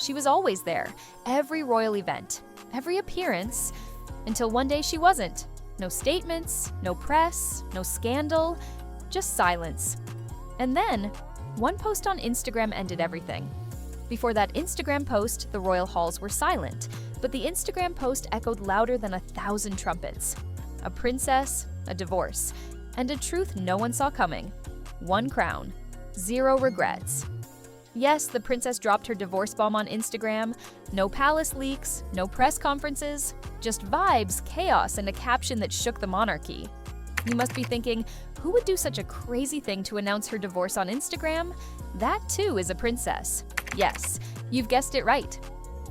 She was always there, every royal event, every appearance, until one day she wasn't. No statements, no press, no scandal, just silence. And then, one post on Instagram ended everything. Before that Instagram post, the royal halls were silent, but the Instagram post echoed louder than 1,000 trumpets. A princess, a divorce, and a truth no one saw coming. One crown, 0 regrets. Yes, the princess dropped her divorce bomb on Instagram. No palace leaks, no press conferences, just vibes, chaos, and a caption that shook the monarchy. You must be thinking, who would do such a crazy thing to announce her divorce on Instagram? That too is a princess. Yes, you've guessed it right.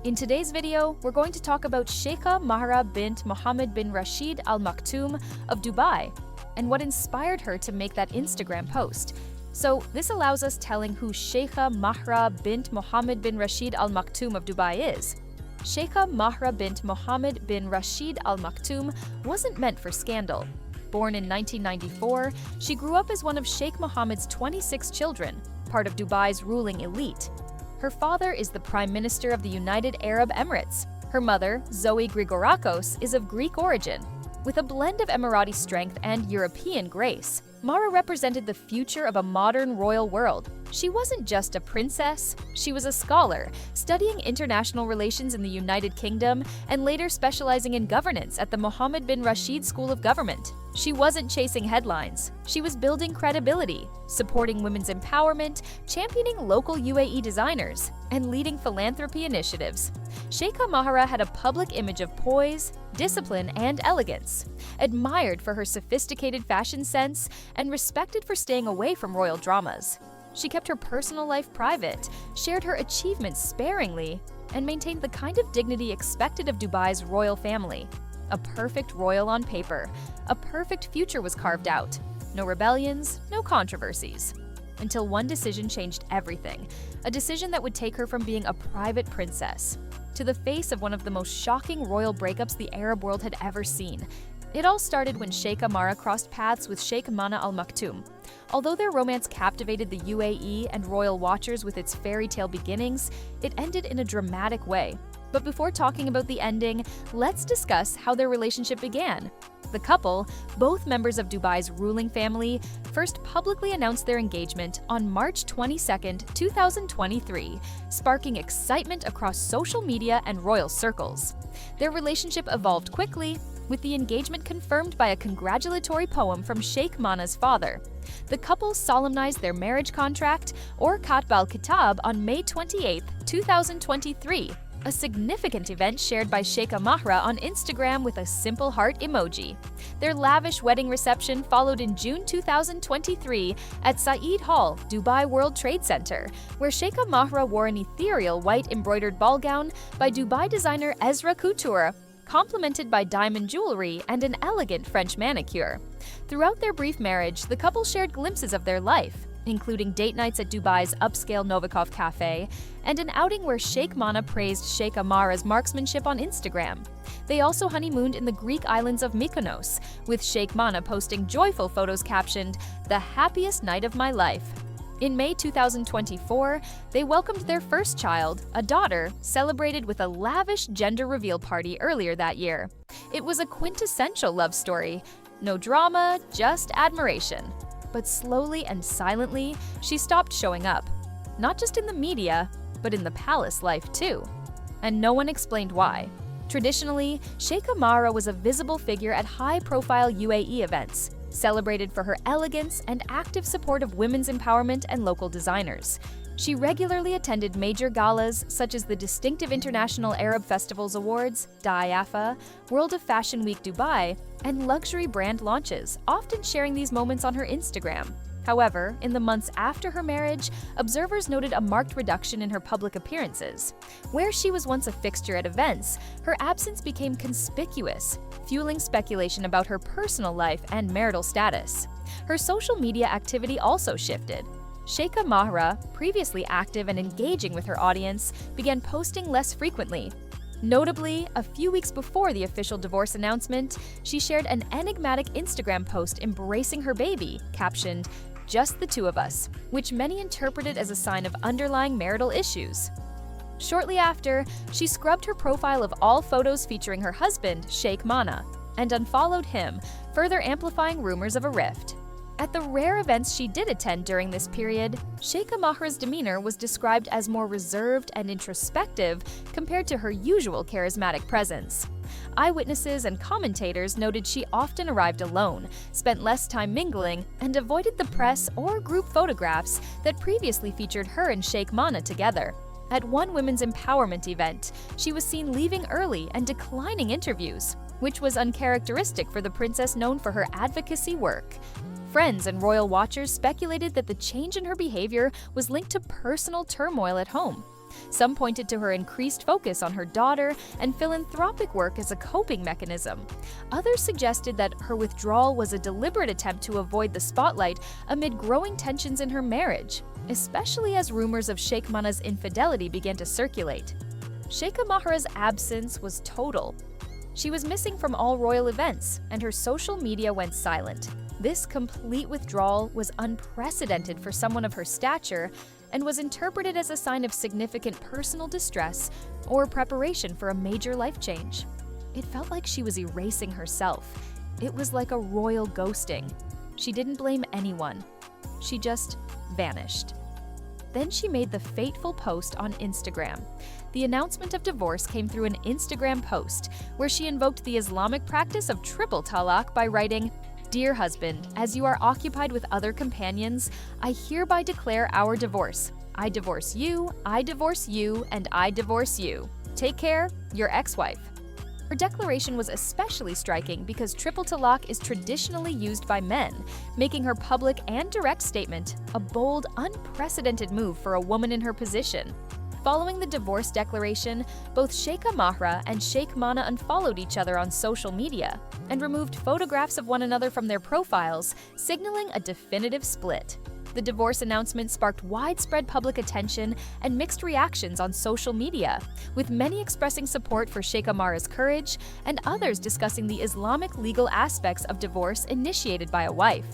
In today's video, we're going to talk about Shaikha Mahra bint Mohammed bin Rashid Al Maktoum of Dubai and what inspired her to make that Instagram post. So this allows us telling who Shaikha Mahra bint Mohammed bin Rashid Al Maktoum of Dubai is. Shaikha Mahra bint Mohammed bin Rashid Al Maktoum wasn't meant for scandal. Born in 1994, she grew up as one of Sheikh Mohammed's 26 children, part of Dubai's ruling elite. Her father is the Prime Minister of the United Arab Emirates. Her mother, Zoe Grigorakos, is of Greek origin. With a blend of Emirati strength and European grace, Mahra represented the future of a modern royal world. She wasn't just a princess, she was a scholar, studying international relations in the United Kingdom and later specializing in governance at the Mohammed bin Rashid School of Government. She wasn't chasing headlines, she was building credibility, supporting women's empowerment, championing local UAE designers, and leading philanthropy initiatives. Shaikha Mahra had a public image of poise, discipline, and elegance, admired for her sophisticated fashion sense, and respected for staying away from royal dramas. She kept her personal life private, shared her achievements sparingly, and maintained the kind of dignity expected of Dubai's royal family. A perfect royal on paper, a perfect future was carved out. No rebellions, no controversies. Until one decision changed everything, a decision that would take her from being a private princess to the face of one of the most shocking royal breakups the Arab world had ever seen. It all started when Shaikha Mahra crossed paths with Sheikh Mana Al Maktoum. Although their romance captivated the UAE and royal watchers with its fairy tale beginnings, it ended in a dramatic way. But before talking about the ending, let's discuss how their relationship began. The couple, both members of Dubai's ruling family, first publicly announced their engagement on March 22, 2023, sparking excitement across social media and royal circles. Their relationship evolved quickly, with the engagement confirmed by a congratulatory poem from Sheikh Mana's father. The couple solemnized their marriage contract, or Katb al-Kitab, on May 28, 2023, a significant event shared by Shaikha Mahra on Instagram with a simple heart emoji. Their lavish wedding reception followed in June 2023 at Saeed Hall, Dubai World Trade Center, where Shaikha Mahra wore an ethereal white embroidered ball gown by Dubai designer Ezra Couture, complemented by diamond jewelry and an elegant French manicure. Throughout their brief marriage, the couple shared glimpses of their life, including date nights at Dubai's upscale Novikov Cafe, and an outing where Sheikh Mana praised Shaikha Mahra's marksmanship on Instagram. They also honeymooned in the Greek islands of Mykonos, with Sheikh Mana posting joyful photos captioned, "The happiest night of my life." In May 2024, they welcomed their first child, a daughter, celebrated with a lavish gender reveal party earlier that year. It was a quintessential love story. No drama, just admiration. But slowly and silently, she stopped showing up. Not just in the media, but in the palace life too. And no one explained why. Traditionally, Shaikha Mahra was a visible figure at high-profile UAE events, celebrated for her elegance and active support of women's empowerment and local designers. She regularly attended major galas such as the distinctive International Arab Festivals Awards, DIAFA, World of Fashion Week Dubai, and luxury brand launches, often sharing these moments on her Instagram. However, in the months after her marriage, observers noted a marked reduction in her public appearances. Where she was once a fixture at events, her absence became conspicuous, fueling speculation about her personal life and marital status. Her social media activity also shifted. Shaikha Mahra, previously active and engaging with her audience, began posting less frequently. Notably, a few weeks before the official divorce announcement, she shared an enigmatic Instagram post embracing her baby, captioned, "Just the two of us," which many interpreted as a sign of underlying marital issues. Shortly after, she scrubbed her profile of all photos featuring her husband, Sheikh Mana, and unfollowed him, further amplifying rumors of a rift. At the rare events she did attend during this period, Shaikha Mahra's demeanor was described as more reserved and introspective compared to her usual charismatic presence. Eyewitnesses and commentators noted she often arrived alone, spent less time mingling, and avoided the press or group photographs that previously featured her and Sheikh Mana together. At one women's empowerment event, she was seen leaving early and declining interviews, which was uncharacteristic for the princess known for her advocacy work. Friends and royal watchers speculated that the change in her behavior was linked to personal turmoil at home. Some pointed to her increased focus on her daughter and philanthropic work as a coping mechanism. Others suggested that her withdrawal was a deliberate attempt to avoid the spotlight amid growing tensions in her marriage, especially as rumors of Sheikh Mana's infidelity began to circulate. Shaikha Mahra's absence was total. She was missing from all royal events, and her social media went silent. This complete withdrawal was unprecedented for someone of her stature and was interpreted as a sign of significant personal distress or preparation for a major life change. It felt like she was erasing herself. It was like a royal ghosting. She didn't blame anyone. She just vanished. Then she made the fateful post on Instagram. The announcement of divorce came through an Instagram post where she invoked the Islamic practice of triple talaq by writing, "Dear husband, as you are occupied with other companions, I hereby declare our divorce. I divorce you, and I divorce you. Take care, your ex-wife." Her declaration was especially striking because triple talaq is traditionally used by men, making her public and direct statement a bold, unprecedented move for a woman in her position. Following the divorce declaration, both Shaikha Mahra and Sheikh Mana unfollowed each other on social media and removed photographs of one another from their profiles, signaling a definitive split. The divorce announcement sparked widespread public attention and mixed reactions on social media, with many expressing support for Shaikha Mahra's courage and others discussing the Islamic legal aspects of divorce initiated by a wife.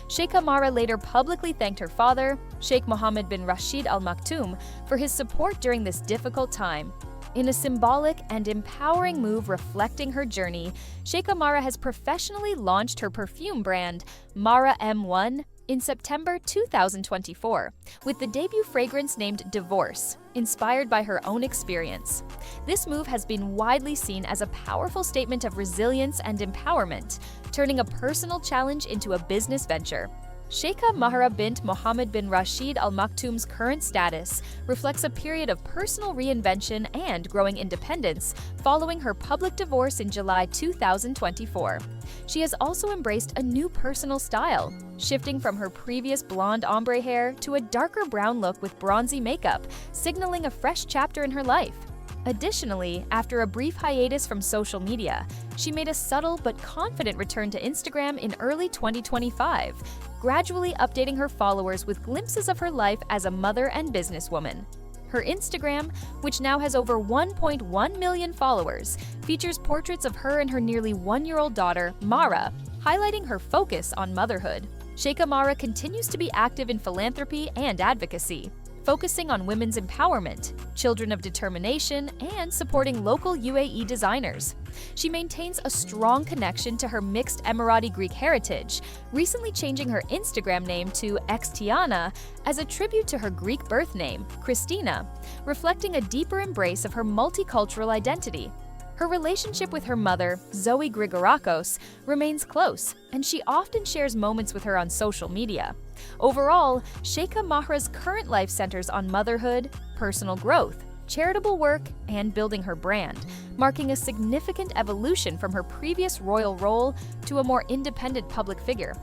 Shaikha Mahra later publicly thanked her father, Sheikh Mohammed bin Rashid Al Maktoum, for his support during this difficult time. In a symbolic and empowering move reflecting her journey, Shaikha Mahra has professionally launched her perfume brand, Mahra M1, in September 2024, with the debut fragrance named Divorce, inspired by her own experience. This move has been widely seen as a powerful statement of resilience and empowerment, turning a personal challenge into a business venture. Shaikha Mahra bint Mohammed bin Rashid Al Maktoum's current status reflects a period of personal reinvention and growing independence following her public divorce in July 2024. She has also embraced a new personal style, shifting from her previous blonde ombre hair to a darker brown look with bronzy makeup, signaling a fresh chapter in her life. Additionally, after a brief hiatus from social media, she made a subtle but confident return to Instagram in early 2025, gradually updating her followers with glimpses of her life as a mother and businesswoman. Her Instagram, which now has over 1.1 million followers, features portraits of her and her nearly one-year-old daughter, Mahra, highlighting her focus on motherhood. Shaikha Mahra continues to be active in philanthropy and advocacy, focusing on women's empowerment, children of determination, and supporting local UAE designers. She maintains a strong connection to her mixed Emirati Greek heritage, recently changing her Instagram name to Xtiana as a tribute to her Greek birth name, Christina, reflecting a deeper embrace of her multicultural identity. Her relationship with her mother, Zoe Grigorakos, remains close, and she often shares moments with her on social media. Overall, Shaikha Mahra's current life centers on motherhood, personal growth, charitable work, and building her brand, marking a significant evolution from her previous royal role to a more independent public figure.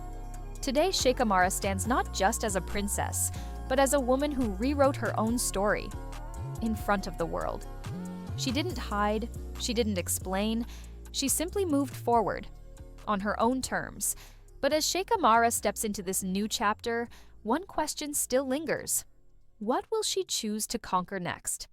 Today, Shaikha Mahra stands not just as a princess, but as a woman who rewrote her own story in front of the world. She didn't hide, she didn't explain, she simply moved forward on her own terms. But as Shaikha Mahra steps into this new chapter, one question still lingers. What will she choose to conquer next?